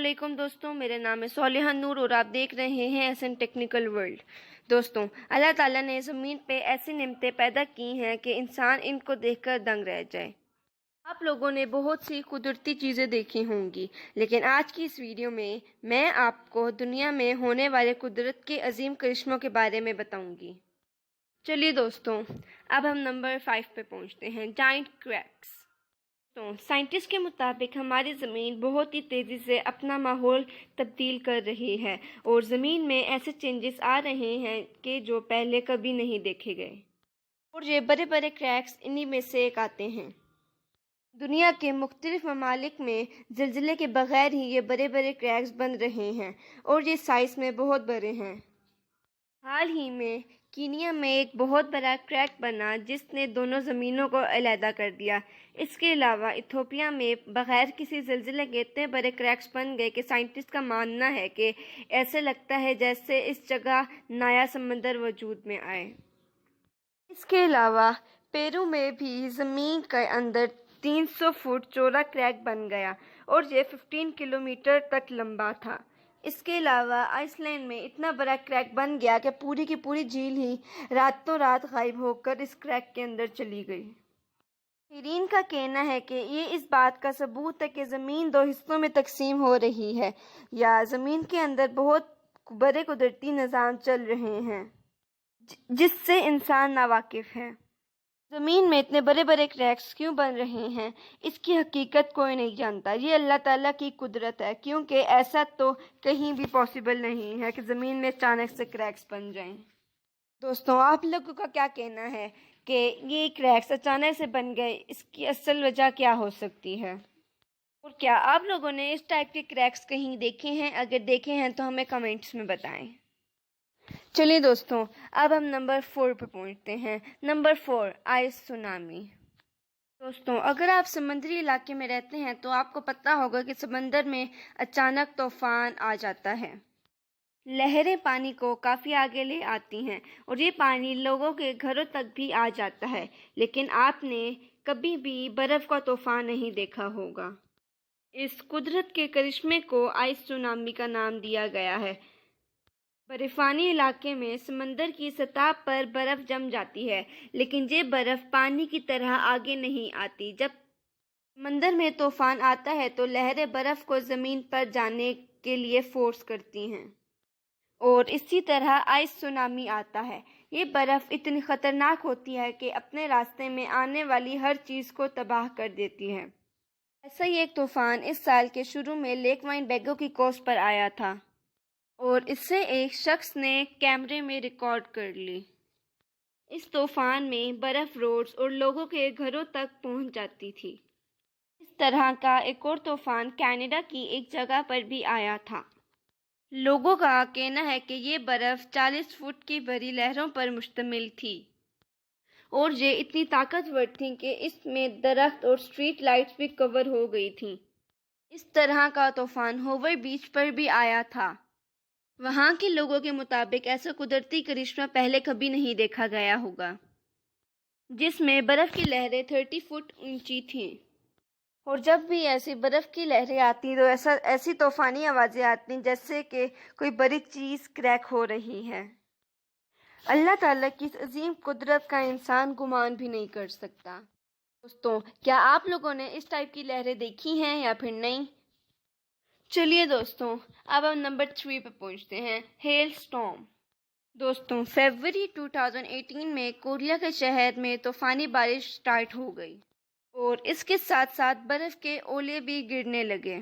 علیکم دوستوں، میرا نام ہے صالحہ نور اور آپ دیکھ رہے ہیں ایسن ٹیکنیکل ورلڈ۔ دوستوں، اللہ تعالیٰ نے زمین پہ ایسی نعمتیں پیدا کی ہیں کہ انسان ان کو دیکھ کر دنگ رہ جائے۔ آپ لوگوں نے بہت سی قدرتی چیزیں دیکھی ہوں گی، لیکن آج کی اس ویڈیو میں آپ کو دنیا میں ہونے والے قدرت کے عظیم کرشموں کے بارے میں بتاؤں گی۔ چلیے دوستوں، اب ہم نمبر 5 پہ پہنچتے ہیں، جائنٹ کریکس۔ تو سائنٹسٹ کے مطابق ہماری زمین بہت ہی تیزی سے اپنا ماحول تبدیل کر رہی ہے اور زمین میں ایسے چینجز آ رہے ہیں کہ جو پہلے کبھی نہیں دیکھے گئے، اور یہ بڑے بڑے کریکس انہی میں سے ایک آتے ہیں۔ دنیا کے مختلف ممالک میں زلزلے کے بغیر ہی یہ بڑے بڑے کریکس بن رہے ہیں اور یہ سائز میں بہت بڑے ہیں۔ حال ہی میں کینیا میں ایک بہت بڑا کریک بنا جس نے دونوں زمینوں کو علیحدہ کر دیا۔ اس کے علاوہ ایتھوپیا میں بغیر کسی زلزلے کے اتنے بڑے کریکس بن گئے کہ سائنٹسٹ کا ماننا ہے کہ ایسے لگتا ہے جیسے اس جگہ نیا سمندر وجود میں آئے۔ اس کے علاوہ پیرو میں بھی زمین کے اندر 300 فٹ چوڑا کریک بن گیا اور یہ 15 کلومیٹر تک لمبا تھا۔ اس کے علاوہ آئس لینڈ میں اتنا بڑا کریک بن گیا کہ پوری کی پوری جھیل ہی راتوں رات غائب ہو کر اس کریک کے اندر چلی گئی۔ ماہرین کا کہنا ہے کہ یہ اس بات کا ثبوت ہے کہ زمین دو حصوں میں تقسیم ہو رہی ہے یا زمین کے اندر بہت بڑے قدرتی نظام چل رہے ہیں جس سے انسان ناواقف ہے۔ زمین میں اتنے بڑے بڑے کریکس کیوں بن رہے ہیں، اس کی حقیقت کوئی نہیں جانتا۔ یہ اللہ تعالیٰ کی قدرت ہے، کیونکہ ایسا تو کہیں بھی پاسبل نہیں ہے کہ زمین میں اچانک سے کریکس بن جائیں۔ دوستوں، آپ لوگوں کا کیا کہنا ہے کہ یہ کریکس اچانک سے بن گئے، اس کی اصل وجہ کیا ہو سکتی ہے؟ اور کیا آپ لوگوں نے اس ٹائپ کے کریکس کہیں دیکھے ہیں؟ اگر دیکھے ہیں تو ہمیں کمنٹس میں بتائیں۔ چلیے دوستوں، اب ہم نمبر 4 پہ پہنچتے ہیں۔ Number 4، ice tsunami. دوستوں، اگر آپ سمندری علاقے میں رہتے ہیں تو آپ کو پتہ ہوگا کہ سمندر میں اچانک طوفان آ جاتا ہے۔ لہریں پانی کو کافی آگے لے آتی ہیں اور یہ پانی لوگوں کے گھروں تک بھی آ جاتا ہے، لیکن آپ نے کبھی بھی برف کا طوفان نہیں دیکھا ہوگا۔ اس قدرت کے کرشمے کو آئس سونامی کا نام دیا گیا ہے۔ برفانی علاقے میں سمندر کی سطح پر برف جم جاتی ہے، لیکن یہ برف پانی کی طرح آگے نہیں آتی۔ جب سمندر میں طوفان آتا ہے تو لہریں برف کو زمین پر جانے کے لیے فورس کرتی ہیں اور اسی طرح آئس سونامی آتا ہے۔ یہ برف اتنی خطرناک ہوتی ہے کہ اپنے راستے میں آنے والی ہر چیز کو تباہ کر دیتی ہے۔ ایسا ہی ایک طوفان اس سال کے شروع میں لیک وننیبیگو کی کوسٹ پر آیا تھا اور اسے ایک شخص نے کیمرے میں ریکارڈ کر لی۔ اس طوفان میں برف روڈز اور لوگوں کے گھروں تک پہنچ جاتی تھی۔ اس طرح کا ایک اور طوفان کینیڈا کی ایک جگہ پر بھی آیا تھا۔ لوگوں کا کہنا ہے کہ یہ برف 40 فٹ کی بڑی لہروں پر مشتمل تھی اور یہ اتنی طاقتور تھی کہ اس میں درخت اور اسٹریٹ لائٹس بھی کور ہو گئی تھیں۔ اس طرح کا طوفان ہوور بیچ پر بھی آیا تھا۔ وہاں کے لوگوں کے مطابق ایسا قدرتی کرشمہ پہلے کبھی نہیں دیکھا گیا ہوگا، جس میں برف کی لہریں 30 فٹ اونچی تھیں، اور جب بھی ایسی برف کی لہریں آتی تو ایسی طوفانی آوازیں آتی جیسے کہ کوئی بڑی چیز کریک ہو رہی ہے۔ اللہ تعالیٰ کی اس عظیم قدرت کا انسان گمان بھی نہیں کر سکتا۔ دوستوں، کیا آپ لوگوں نے اس ٹائپ کی لہریں دیکھی ہیں یا پھر نہیں؟ چلیے دوستوں، اب ہم نمبر 3 پہ پہنچتے ہیں، ہیل سٹارم۔ دوستوں، فروری 2018 میں کوریا کے شہر میں طوفانی بارش سٹارٹ ہو گئی اور اس کے ساتھ ساتھ برف کے اولے بھی گرنے لگے۔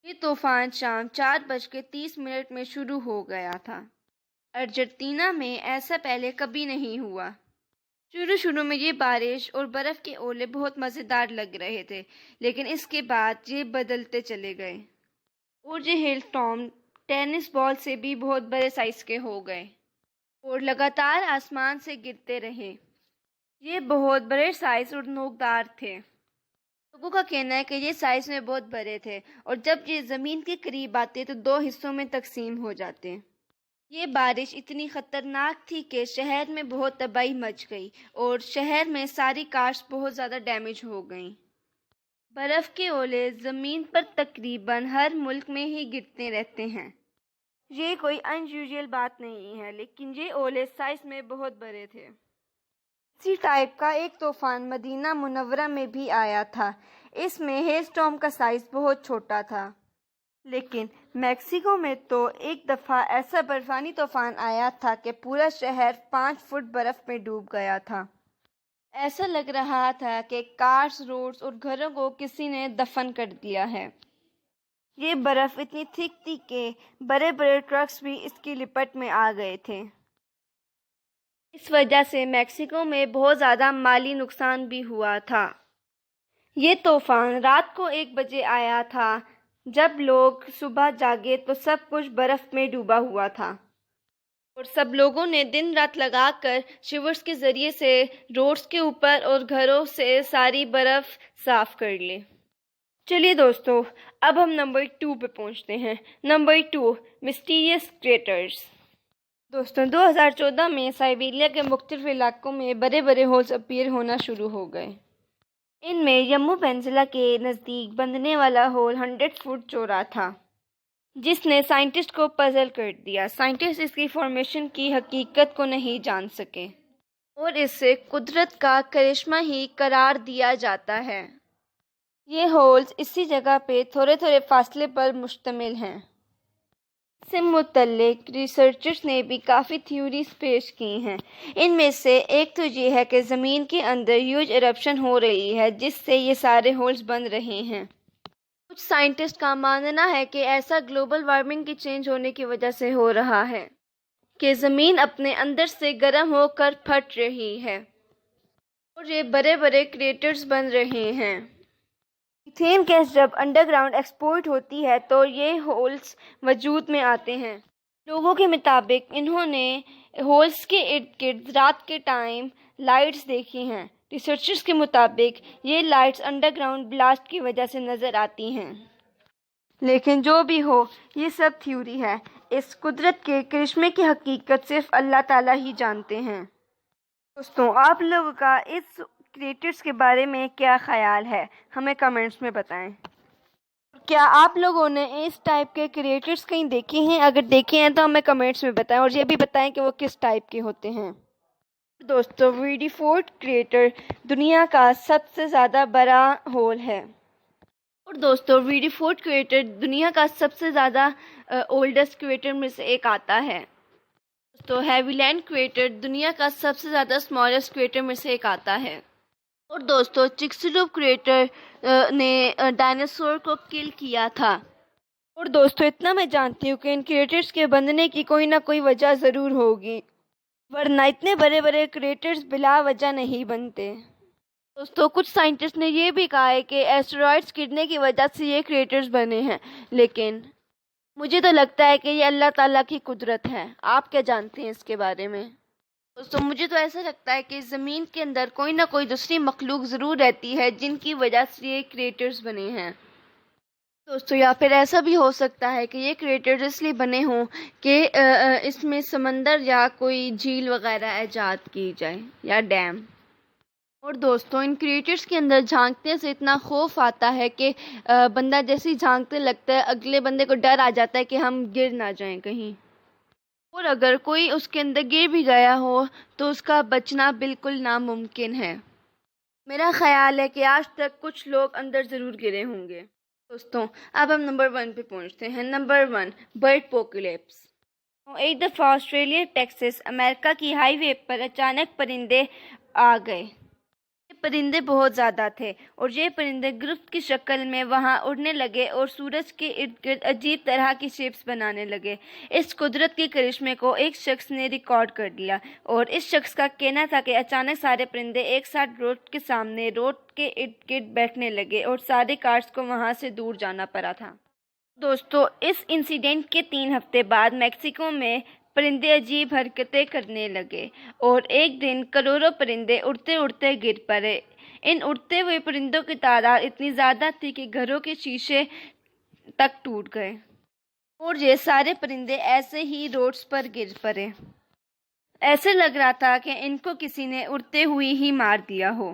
یہ طوفان شام 4:30 میں شروع ہو گیا تھا۔ ارجنٹینا میں ایسا پہلے کبھی نہیں ہوا۔ شروع میں یہ بارش اور برف کے اولے بہت مزیدار لگ رہے تھے، لیکن اس کے بعد یہ بدلتے چلے گئے اور یہ ہیل سٹارم ٹینس بال سے بھی بہت بڑے سائز کے ہو گئے اور لگاتار آسمان سے گرتے رہے۔ یہ بہت بڑے سائز اور نوکدار تھے۔ لوگوں کا کہنا ہے کہ یہ سائز میں بہت بڑے تھے اور جب یہ زمین کے قریب آتے تو 2 حصوں میں تقسیم ہو جاتے۔ یہ بارش اتنی خطرناک تھی کہ شہر میں بہت تباہی مچ گئی اور شہر میں ساری کارز بہت زیادہ ڈیمیج ہو گئیں۔ برف کے اولے زمین پر تقریباً ہر ملک میں ہی گرتے رہتے ہیں۔ یہ کوئی انیوژل بات نہیں ہے، لیکن یہ اولے سائز میں بہت بڑے تھے۔ اسی ٹائپ کا ایک طوفان مدینہ منورہ میں بھی آیا تھا۔ اس میں ہیل اسٹارم کا سائز بہت چھوٹا تھا، لیکن میکسیکو میں تو ایک دفعہ ایسا برفانی طوفان آیا تھا کہ پورا شہر 5 فٹ برف میں ڈوب گیا تھا۔ ایسا لگ رہا تھا کہ کارز، روڈز اور گھروں کو کسی نے دفن کر دیا ہے۔ یہ برف اتنی تھک تھی کہ بڑے بڑے ٹرکس بھی اس کی لپٹ میں آ گئے تھے۔ اس وجہ سے میکسیکو میں بہت زیادہ مالی نقصان بھی ہوا تھا۔ یہ طوفان رات کو 1 بجے آیا تھا۔ جب لوگ صبح جاگے تو سب کچھ برف میں ڈوبا ہوا تھا، اور سب لوگوں نے دن رات لگا کر شیورز کے ذریعے سے روڈز کے اوپر اور گھروں سے ساری برف صاف کر لی۔ چلیے دوستو، اب ہم نمبر 2 پہ پہنچتے ہیں۔ Number 2، مسٹیریس creators. دوستوں، 2014 میں سائبیریا کے مختلف علاقوں میں بڑے بڑے ہولز اپیئر ہونا شروع ہو گئے۔ ان میں یمو پینسلا کے نزدیک بننے والا ہول 100 فٹ چوڑا تھا، جس نے سائنٹسٹ کو پزل کر دیا۔ سائنٹسٹ اس کی فارمیشن کی حقیقت کو نہیں جان سکے، اور اسے قدرت کا کرشمہ ہی قرار دیا جاتا ہے۔ یہ ہولز اسی جگہ پہ تھوڑے تھوڑے فاصلے پر مشتمل ہیں۔ اس سے متعلق ریسرچرز نے بھی کافی تھیوریز پیش کی ہیں۔ ان میں سے ایک تو یہ ہے کہ زمین کے اندر ہیوج ایرپشن ہو رہی ہے، جس سے یہ سارے ہولز بن رہے ہیں۔ کچھ سائنٹسٹ کا ماننا ہے کہ ایسا گلوبل وارمنگ کی چینج ہونے کی وجہ سے ہو رہا ہے کہ زمین اپنے اندر سے گرم ہو کر پھٹ رہی ہے، اور یہ بڑے بڑے کریٹرز بن رہے ہیں۔ میتھین گیس جب انڈر گراؤنڈ ایکسپورٹ ہوتی ہے تو یہ ہولز وجود میں آتے ہیں۔ لوگوں کے مطابق انہوں نے ہولز کے ارد گرد رات کے ٹائم لائٹس دیکھی ہیں۔ ریسرچرز کے مطابق یہ لائٹس انڈر گراؤنڈ بلاسٹ کی وجہ سے نظر آتی ہیں۔ لیکن جو بھی ہو، یہ سب تھیوری ہے۔ اس قدرت کے کرشمے کی حقیقت صرف اللہ تعالیٰ ہی جانتے ہیں۔ دوستوں، آپ لوگوں کا اس کریٹرز کے بارے میں کیا خیال ہے؟ ہمیں کمنٹس میں بتائیں۔ کیا آپ لوگوں نے اس ٹائپ کے کریٹرز کہیں دیکھے ہیں؟ اگر دیکھے ہیں تو ہمیں کمنٹس میں بتائیں، اور یہ بھی بتائیں کہ وہ کس ٹائپ کے ہوتے ہیں۔ دوستو، ویڈی فورٹ کریٹر دنیا کا سب سے زیادہ بڑا ہول ہے۔ اور دوستو، ویڈی فورٹ کریٹر دنیا کا سب سے زیادہ اولڈسٹ کریٹر میں سے ایک آتا ہے۔ دوستو، ہیوی لینڈ کریٹر دنیا کا سب سے زیادہ اسمالسٹ کریٹر میں سے ایک آتا ہے۔ اور دوستو، چکسلوپ کریٹر نے ڈائناسور کو کل کیا تھا۔ اور دوستو، اتنا میں جانتی ہوں کہ ان کریٹرز کے بننے کی کوئی نہ کوئی وجہ ضرور ہوگی، ورنہ اتنے بڑے بڑے کریٹرز بلا وجہ نہیں بنتے۔ دوستو، کچھ سائنٹسٹ نے یہ بھی کہا ہے کہ ایسٹرائڈز گرنے کی وجہ سے یہ کریٹرز بنے ہیں، لیکن مجھے تو لگتا ہے کہ یہ اللہ تعالیٰ کی قدرت ہے۔ آپ کیا جانتے ہیں اس کے بارے میں؟ دوستو، مجھے تو ایسا لگتا ہے کہ زمین کے اندر کوئی نہ کوئی دوسری مخلوق ضرور رہتی ہے جن کی وجہ سے یہ کریٹرز بنے ہیں۔ دوستو، یا پھر ایسا بھی ہو سکتا ہے کہ یہ کریٹرز اس لیے بنے ہوں کہ اس میں سمندر یا کوئی جھیل وغیرہ ایجاد کی جائے یا ڈیم۔ اور دوستو، ان کریٹرز کے اندر جھانکنے سے اتنا خوف آتا ہے کہ بندہ جیسے ہی جھانکنے لگتا ہے اگلے بندے کو ڈر آ جاتا ہے کہ ہم گر نہ جائیں کہیں، اور اگر کوئی اس کے اندر گر بھی گیا ہو تو اس کا بچنا بالکل ناممکن ہے۔ میرا خیال ہے کہ آج تک کچھ لوگ اندر ضرور گرے ہوں گے۔ دوستوں، اب ہم نمبر 1 پہ پہنچتے ہیں۔ Number 1، birdpocalypse. ایک دفعہ آسٹریلیا ٹیکساس امریکہ کی ہائی وے پر اچانک پرندے آ گئے۔ یہ پرندے بہت زیادہ تھے، اور یہ پرندے گروپ کی شکل میں وہاں اڑنے لگے اور سورج کے ارد گرد عجیب طرح کی شیپس بنانے لگے۔ اس قدرت کے کرشمے کو ایک شخص نے ریکارڈ کر لیا، اور اس شخص کا کہنا تھا کہ اچانک سارے پرندے ایک ساتھ روڈ کے سامنے روڈ کے ارد گرد بیٹھنے لگے اور سارے کارز کو وہاں سے دور جانا پڑا تھا۔ دوستو، اس انسیڈنٹ کے 3 ہفتے بعد میکسیکو میں پرندے عجیب حرکتیں کرنے لگے، اور ایک دن کروڑوں پرندے اڑتے اڑتے گر پڑے۔ ان اڑتے ہوئے پرندوں کی تعداد اتنی زیادہ تھی کہ گھروں کے شیشے تک ٹوٹ گئے، اور یہ سارے پرندے ایسے ہی روڈز پر گر پڑے۔ ایسے لگ رہا تھا کہ ان کو کسی نے اڑتے ہوئے ہی مار دیا ہو۔